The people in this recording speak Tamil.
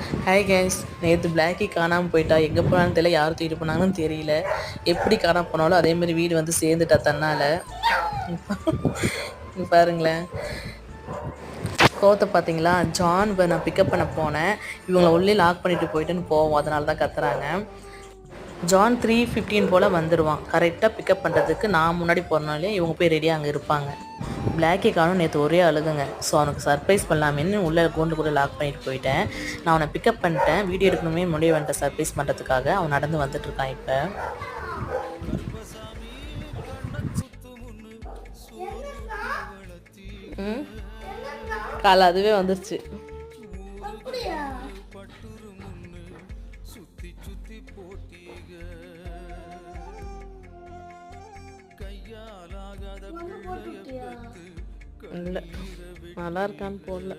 ஹாய் கைஸ், நேற்று பிளாக்கி காணாமல் போயிட்டா. எங்கே போனாலும் தெரியல, யார் தூக்கிட்டு போனாங்கன்னு தெரியல. எப்படி காணாமல் போனாலும் அதேமாதிரி வீடு வந்து சேர்ந்துட்டா தன்னால். பாருங்களேன், கோவத்தை பார்த்தீங்களா? ஜான் நான் பிக்கப் பண்ண போனேன், இவங்களை உள்ளே லாக் பண்ணிட்டு போயிட்டுன்னு போவோம், அதனால தான் கத்துறாங்க. ஜான் 3:15 போல் வந்துடுவான் கரெக்டாக பிக்கப் பண்ணுறதுக்கு. நான் முன்னாடி போகிறனாலே இவங்க போய் ரெடியாக அங்கே இருப்பாங்க. பிளாக்கி காணும் நேற்று ஒரே அழுகுங்க. ஸோ அவனுக்கு சர்ப்ரைஸ் பண்ணலாமேன்னு உள்ளே கூண்டு கூட லாக் பண்ணிட்டு போயிட்டேன். நான் அவனை பிக்கப் பண்ணிட்டேன், வீடியோ எடுக்கணுமே முன்னாடி வந்துட்டேன் சர்ப்ரைஸ் பண்ணுறதுக்காக. அவன் நடந்து வந்துட்டுருக்கான் இப்போ. காலை அதுவே வந்துருச்சு. இல்லை, நல்லா இருக்கான்னு போடல.